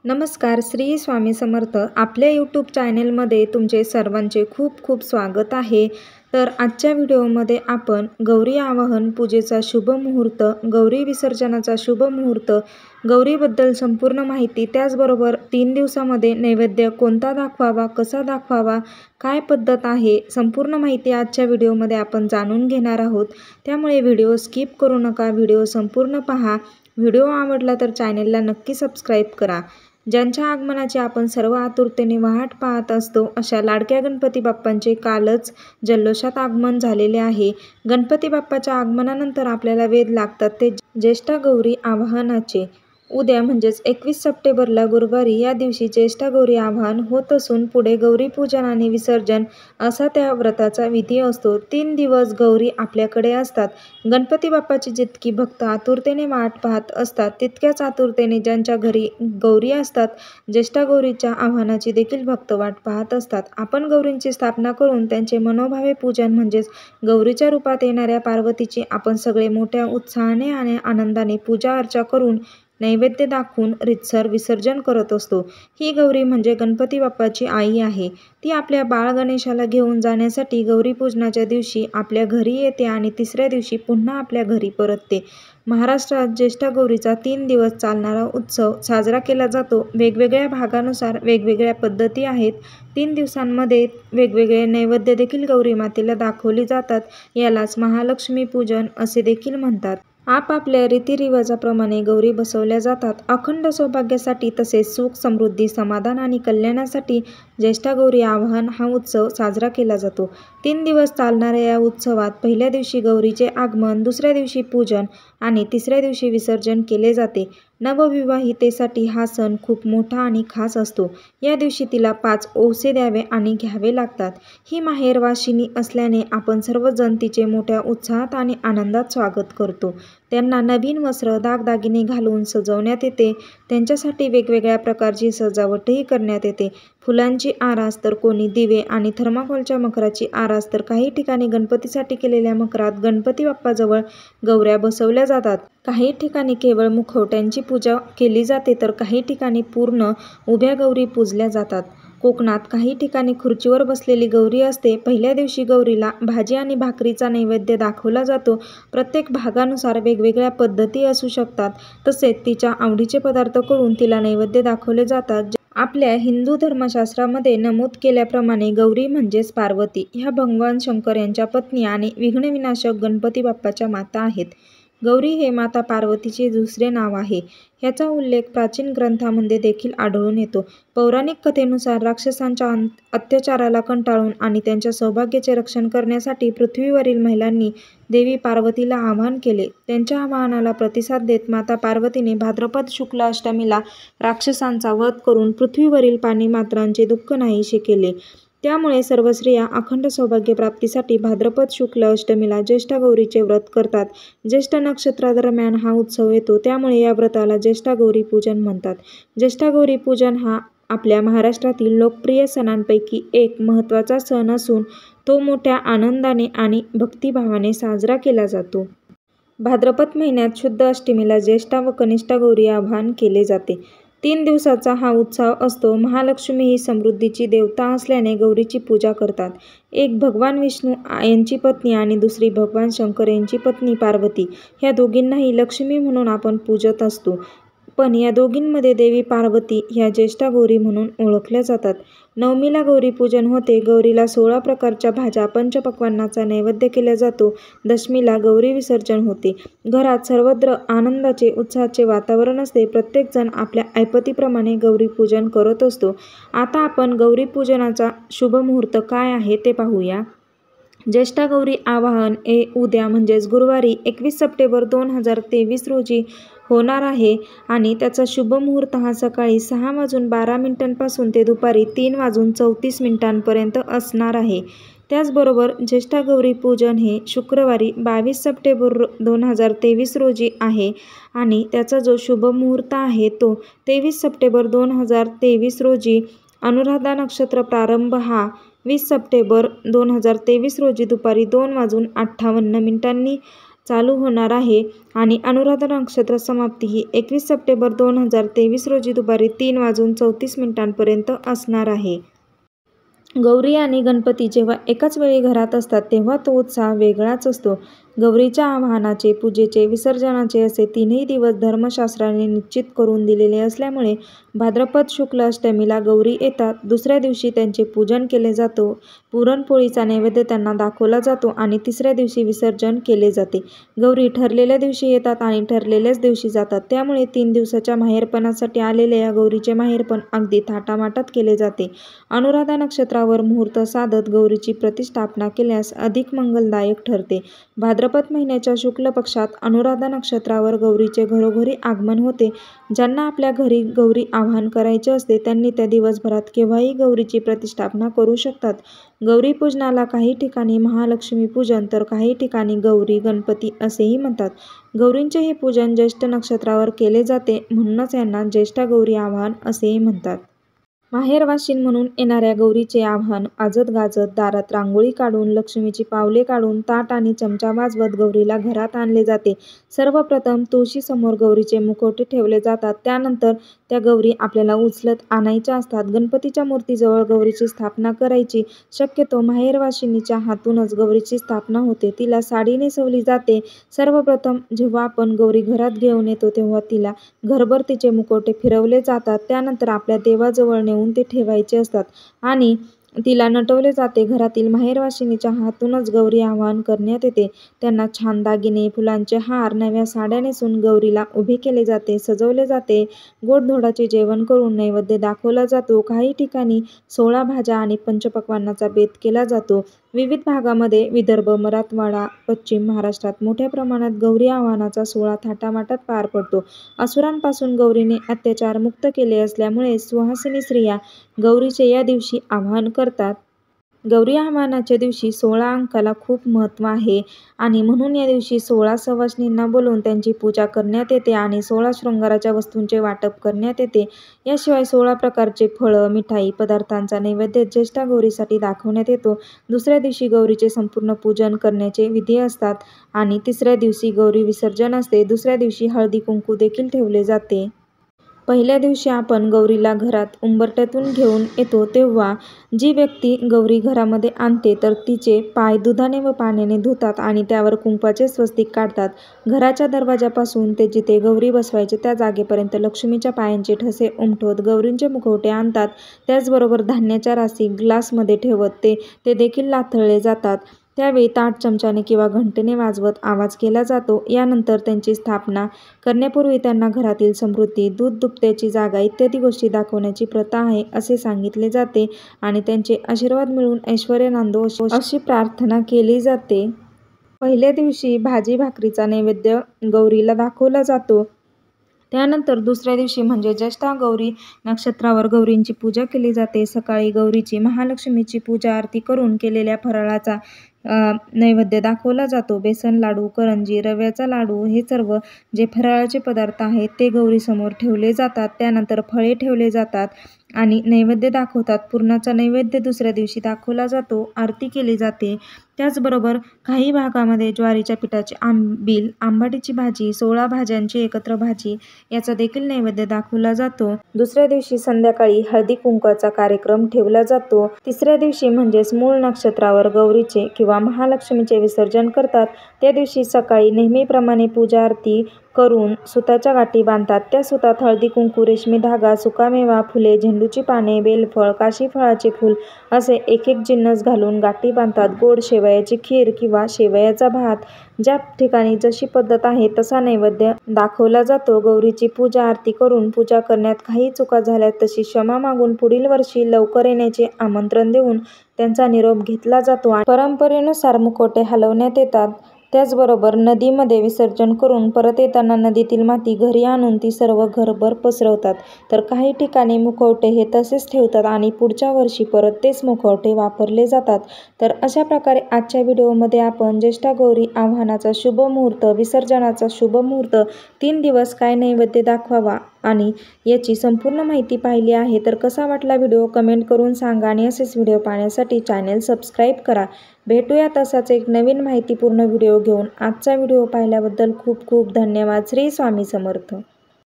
नमस्कार, श्री स्वामी समर्थ. आपल्या यूट्यूब चॅनेलमध्ये तुमचे सर्वांचे खूप खूप स्वागत आहे. तर आजच्या व्हिडिओमध्ये आपण गौरी आवाहन पूजेचा शुभ मुहूर्त, गौरी विसर्जनाचा शुभ मुहूर्त, गौरीबद्दल संपूर्ण माहिती, त्याचबरोबर 3 दिवसामध्ये नैवेद्य कोणता दाखवावा, कसा दाखवावा, काय पद्धत आहे, संपूर्ण माहिती आजच्या व्हिडिओमध्ये आपण जाणून घेणार आहोत. त्यामुळे व्हिडिओ स्किप करू नका, व्हिडिओ संपूर्ण पहा. व्हिडिओ आवडला तर चॅनेलला नक्की सबस्क्राईब करा. ज्यांच्या आगमनाची आपण सर्व आतुरतेने वाट पाहत असतो, अशा लाडक्या गणपती बाप्पांचे कालच जल्लोषात आगमन झालेले आहे. गणपती बाप्पाच्या आगमनानंतर आपल्याला वेध लागतात ते ज्येष्ठ गौरी आवाहनाचे. उद्या म्हणजेच 21 सप्टेंबरला गुरुवारी या दिवशी ज्येष्ठ गौरी आवाहन होत असून पुढे गौरीपूजन आणि विसर्जन असा त्या व्रताचा विधी असतो. 3 दिवस गौरी आपल्याकडे असतात. गणपती बाप्पाची जितकी भक्त आतुरतेने वाट पाहत असतात, तितक्याच आतुरतेने ज्यांच्या घरी गौरी असतात, ज्येष्ठ गौरीच्या आवाहनाची देखील भक्त वाट पाहत असतात. आपण गौरींची स्थापना करून त्यांचे मनोभावे पूजन म्हणजेच गौरीच्या रूपात येणाऱ्या पार्वतीची आपण सगळे मोठ्या उत्साहाने आणि आनंदाने पूजा अर्चा करून नैवेद्य दाखवून रीतसर विसर्जन करत असतो. ही गौरी म्हणजे गणपती बाप्पाची आई आहे. ती आपल्या बाळ गणेशाला घेऊन जाण्यासाठी गौरीपूजनाच्या दिवशी आपल्या घरी येते आणि तिसऱ्या दिवशी पुन्हा आपल्या घरी परतते. महाराष्ट्रात ज्येष्ठ गौरीचा 3 दिवस चालणारा उत्सव साजरा केला जातो. वेगवेगळ्या भागानुसार वेगवेगळ्या पद्धती आहेत. 3 दिवसांमध्ये वेगवेगळे नैवेद्य देखील गौरी मातेला दाखवली जातात. यालाच महालक्ष्मी पूजन असे देखील म्हणतात. आपापल्या रीतिरिवाजाप्रमाणे गौरी बसवल्या जातात. अखंड सौभाग्यासाठी तसेच सुख, समृद्धी, समाधान आणि कल्याणासाठी ज्येष्ठ गौरी आवाहन हा उत्सव साजरा केला जातो. 3 दिवस चालणाऱ्या या उत्सवात पहिल्या दिवशी गौरीचे आगमन, दुसऱ्या दिवशी पूजन आणि तिसऱ्या दिवशी विसर्जन केले जाते. नवविवाहितेसाठी हा सण खूप मोठा आणि खास असतो. या दिवशी तिला 5 ओवसे द्यावे आणि घ्यावे लागतात. ही माहेरवाशिणी असल्याने आपण सर्वजण तिचे मोठ्या उत्साहात आणि आनंदात स्वागत करतो. त्यांना नवीन वस्त्र, दागदागिने घालून सजवण्यात येते. त्यांच्यासाठी वेगवेगळ्या प्रकारची सजावटही करण्यात येते. फुलांची आरास तर कोणी दिवे आणि थर्माकोलच्या मकराची आरास, तर काही ठिकाणी गणपतीसाठी केलेल्या मकरात गणपती बाप्पाजवळ गौऱ्या बसवल्या जातात. काही ठिकाणी केवळ मुखवट्यांची पूजा केली जाते, तर काही ठिकाणी पूर्ण उभ्या गौरी पूजल्या जातात. कोकणात काही ठिकाणी खुर्चीवर बसलेली गौरी असते. पहिल्या दिवशी गौरीला भाजी आणि भाकरीचा नैवेद्य दाखवला जातो. प्रत्येक भागानुसार वेगवेगळ्या पद्धती असू शकतात. तसेच तिच्या आवडीचे पदार्थ करून तिला नैवेद्य दाखवले जातात. आपल्या हिंदू धर्मशास्त्रामध्ये नमूद केल्याप्रमाणे गौरी म्हणजेच पार्वती ह्या भगवान शंकर यांच्या पत्नी आणि विघ्नविनाशक गणपती बाप्पाच्या माता आहेत. गौरी हे माता पार्वतीचे दुसरे नाव आहे. ह्याचा उल्लेख प्राचीन ग्रंथांमध्ये देखील आढळून येतो. पौराणिक कथेनुसार राक्षसांच्या अत्याचाराला कंटाळून आणि त्यांच्या सौभाग्याचे रक्षण करण्यासाठी पृथ्वीवरील महिलांनी देवी पार्वतीला आवाहन केले. त्यांच्या आवाहनाला प्रतिसाद देत माता पार्वतीने भाद्रपद शुक्ल अष्टमीला राक्षसांचा वध करून पृथ्वीवरील प्राणिमात्रांचे दुःख नाहीसे केले. त्यामुळे सर्व स्त्रिया अखंड सौभाग्य प्राप्तीसाठी भाद्रपद शुक्ल अष्टमीला ज्येष्ठ गौरीचे व्रत करतात. ज्येष्ठ नक्षत्रादरम्यान हा उत्सव येतो, त्यामुळे या व्रताला ज्येष्ठ गौरी पूजन म्हणतात. ज्येष्ठ गौरी पूजन हा आपल्या महाराष्ट्रातील लोकप्रिय सणांपैकी एक महत्त्वाचा सण असून तो मोठ्या आनंदाने आणि भक्तिभावाने साजरा केला जातो. भाद्रपद महिन्यात शुद्ध अष्टमीला ज्येष्ठ व कनिष्ठ गौरी आवाहन केले जाते. 3 दिवसाचा हा उत्सव असतो. महालक्ष्मी ही समृद्धीची देवता असल्याने गौरीची पूजा करतात. एक भगवान विष्णू यांची पत्नी आणि दुसरी भगवान शंकर यांची पत्नी पार्वती, ह्या दोघींनाही लक्ष्मी म्हणून आपण पूजत असतो. पण या दोघींमध्ये देवी पार्वती ह्या ज्येष्ठ गौरी म्हणून ओळखल्या जातात. नवमीला गौरी पूजन होते. गौरीला 16 प्रकारच्या भाज्या, पंचपक्वान्नाचा नैवेद्य केला जातो. दशमीला गौरी विसर्जन होते. घरात सर्वत्र आनंदाचे, उत्साहाचे वातावरण असते. प्रत्येकजण आपल्या ऐपतीप्रमाणे गौरी पूजन करत असतो. आता आपण गौरी पूजनाचा शुभ मुहूर्त काय आहे ते पाहूया. ज्येष्ठ गौरी आवाहन उद्या म्हणजेच गुरुवारी 21 सप्टेंबर 2023 रोजी होणार आहे आणि त्याचा शुभ मुहूर्त हा सकाळी 6:12 ते दुपारी 3:34 असणार आहे. त्याचबरोबर ज्येष्ठ गौरी पूजन हे शुक्रवारी 22 सप्टेंबर 2023 रोजी आहे आणि त्याचा जो शुभ मुहूर्त आहे तो 23 सप्टेंबर 2023 रोजी. अनुराधा नक्षत्र प्रारंभ हा 20 सप्टेंबर 2023 रोजी दुपारी 2:58 चालू होणार आहे आणि अनुराधा नक्षत्र समाप्ती ही 21 सप्टेंबर 2023 रोजी दुपारी 3:34 असणार आहे. गौरी आणि गणपती जेव्हा एकाच वेळी घरात असतात तेव्हा तो उत्साह वेगळाच असतो. गौरीच्या आवाहनाचे, पूजेचे, विसर्जनाचे असे 3ही दिवस धर्मशास्त्राने निश्चित करून दिलेले असल्यामुळे भाद्रपद शुक्ल अष्टमीला गौरी येतात. दुसऱ्या दिवशी त्यांचे पूजन केले जातो, पुरणपोळीचा नैवेद्य त्यांना दाखवला जातो आणि तिसऱ्या दिवशी विसर्जन केले जाते. गौरी ठरलेल्या दिवशी येतात आणि ठरलेल्याच दिवशी जातात. त्यामुळे 3 दिवसाच्या माहेरपणासाठी आलेल्या या गौरीचे माहेरपण अगदी थाटामाटात केले जाते. अनुराधा नक्षत्रावर मुहूर्त साधत गौरीची प्रतिष्ठापना केल्यास अधिक मंगलदायक ठरते. भाद्रपद महिन्याच्या शुक्ल पक्षात अनुराधा नक्षत्रावर गौरीचे घरोघरी आगमन होते. ज्यांना आपल्या घरी गौरी आवाहन करायचे असते त्यांनी त्या दिवसभरात केव्हाही गौरीची प्रतिष्ठापना करू शकतात. गौरी पूजनाला काही ठिकाणी महालक्ष्मी पूजन तर काही ठिकाणी गौरी गणपती असेही म्हणतात. गौरींचे हे पूजन ज्येष्ठ नक्षत्रावर केले जाते, म्हणूनच यांना ज्येष्ठा गौरी आवाहन असेही म्हणतात. माहेरवाशीण म्हणून येणाऱ्या गौरीचे आवाहन आजत गाजत दारात रांगोळी काढून, लक्ष्मीची पावले काढून, ताट आणि चमचा वाजवत गौरीला घरात आणले जाते. सर्वप्रथम तुळशीसमोर गौरीचे मुखवटे ठेवले जातात. त्यानंतर त्या गौरी आपल्याला उचलत आणायच्या असतात. गणपतीच्या मूर्तीजवळ गौरीची स्थापना करायची. शक्यतो माहेरवाशिणीच्या हातूनच गौरीची स्थापना होते. तिला साडी नेसवली जाते. सर्वप्रथम जेव्हा आपण गौरी घरात घेऊन येतो तेव्हा तिला घरभर तिचे मुखवटे फिरवले जातात. त्यानंतर आपल्या देवाजवळ नेऊन ते ठेवायचे असतात आणि तिला नटवले जाते. घरातील माहेरवाशिणीच्या हातूनच गौरी आवाहन करण्यात येते. त्यांना छान दागिने, फुलांचे हार, नव्या साड्या नेसून गौरीला उभे केले जाते, सजवले जाते. गोडधोडाचे जेवण करून नैवेद्य दाखवला जातो. काही ठिकाणी 16 भाज्या आणि पंचपक्वान्नाचा बेत केला जातो. विविध भागामध्ये विदर्भ, मराठवाडा, पश्चिम महाराष्ट्रात मोठ्या प्रमाणात गौरी आवाहनाचा सोहळा थाटामाटात पार पडतो. असुरांपासून गौरीने अत्याचार मुक्त केले असल्यामुळे सुहासिनी स्त्रिया गौरीचे या दिवशी आवाहन करतात. गौरी आवाहनाच्या दिवशी 16 अंकाला खूप महत्त्व आहे आणि म्हणून या दिवशी 16 सवाष्णींना बोलवून त्यांची पूजा करण्यात येते आणि 16 शृंगाराच्या वस्तूंचे वाटप करण्यात येते. याशिवाय 16 प्रकारचे फळं, मिठाई, पदार्थांचा नैवेद्य ज्येष्ठा गौरीसाठी दाखवण्यात येतो. दुसऱ्या दिवशी गौरीचे संपूर्ण पूजन करण्याचे विधी असतात आणि तिसऱ्या दिवशी गौरी विसर्जन असते. दुसऱ्या दिवशी हळदी कुंकू देखील ठेवले जाते. पहिल्या दिवशी आपण गौरीला घरात उंबरठ्यातून घेऊन येतो तेव्हा जी व्यक्ती गौरी घरामध्ये आणते तर तिचे पाय दुधाने व पाण्याने धुतात आणि त्यावर कुंकवाचे स्वस्तिक काढतात. घराच्या दरवाजापासून ते जिथे गौरी बसवायचे त्या जागेपर्यंत लक्ष्मीच्या पायांचे ठसे उमटवत गौरींचे मुखवटे आणतात. त्याचबरोबर धान्याच्या राशी ग्लासमध्ये ठेवत ते देखील लाथळले जातात. त्यावेळी ताट चमच्याने किंवा घंटेने वाजवत आवाज केला जातो. यानंतर त्यांची स्थापना करण्यापूर्वी त्यांना घरातील समृद्धी, दूध दुभत्याची जागा इत्यादी गोष्टी दाखवण्याची प्रथा आहे असे सांगितले जाते आणि त्यांचे आशीर्वाद मिळून ऐश्वर्य नांदो अशी प्रार्थना केली जाते. पहिल्या दिवशी भाजी भाकरीचा नैवेद्य गौरीला दाखवला जातो. त्यानंतर दुसऱ्या दिवशी म्हणजे ज्येष्ठा गौरी नक्षत्रावर गौरींची पूजा केली जाते. सकाळी गौरीची महालक्ष्मीची पूजा आरती करून केलेल्या फराळाचा नैवेद्य दाखवला जातो. बेसन लाडू, करंजी, रव्याचा लाडू हे सर्व जे फराळाचे पदार्थ आहेत ते गौरीसमोर ठेवले जातात. त्यानंतर फळे ठेवले जातात आणि नैवेद्य दाखवतात. पुरणाचा नैवेद्य दुसऱ्या दिवशी दाखवला जातो, आरती केली जाते. त्याचबरोबर काही भागामध्ये ज्वारीच्या पिठाचे आंबील, आंबाडीची भाजी, 16 भाज्यांची एकत्र भाजी याचा देखील नैवेद्य दाखवला जातो. दुसऱ्या दिवशी संध्याकाळी हळदी कुंकवाचा कार्यक्रम ठेवला जातो. तिसऱ्या दिवशी म्हणजेच मूळ नक्षत्रावर गौरीचे किंवा महालक्ष्मीचे विसर्जन करतात. त्या दिवशी सकाळी नेहमीप्रमाणे पूजा आरती करून सुताच्या गाठी बांधतात. त्या सुतात हळदी कुंकू, रेशमी धागा, सुकामेवा, फुले, झेंडूची पाने, बेलफळ, काशी फळाचे फूल असे एक एक जिन्नस घालून गाठी बांधतात. गोड शेवयाची खीर किंवा शेवयाचा भात ज्या ठिकाणी जशी पद्धत आहे तसा नैवेद्य दाखवला जातो. गौरीची पूजा आरती करून पूजा करण्यात काही चुका झाल्या तशी क्षमा मागून पुढील वर्षी लवकर येण्याचे आमंत्रण देऊन त्यांचा निरोप घेतला जातो आणि परंपरेनुसार मुखवटे हलवण्यात येतात. त्याचबरोबर नदीमध्ये विसर्जन करून परत येताना नदीतील माती घरी आणून ती सर्व घरभर पसरवतात. तर काही ठिकाणी मुखवटे हे तसेच ठेवतात आणि पुढच्या वर्षी परत तेच मुखवटे वापरले जातात. तर अशा प्रकारे आजच्या व्हिडिओमध्ये आपण ज्येष्ठा गौरी आवाहनाचा शुभ मुहूर्त, विसर्जनाचा शुभ मुहूर्त, 3 दिवस काय नैवेद्य दाखवावा आणि याची संपूर्ण माहिती पाहिली आहे. तर कसा वाटला व्हिडिओ कमेंट करून सांगा आणि असेच व्हिडिओ पाहण्यासाठी चॅनल सबस्क्राईब करा. भेटूया तसाच एक नवीन माहितीपूर्ण व्हिडिओ घेऊन. आजचा व्हिडिओ पाहिल्याबद्दल खूप खूप धन्यवाद. श्री स्वामी समर्थ.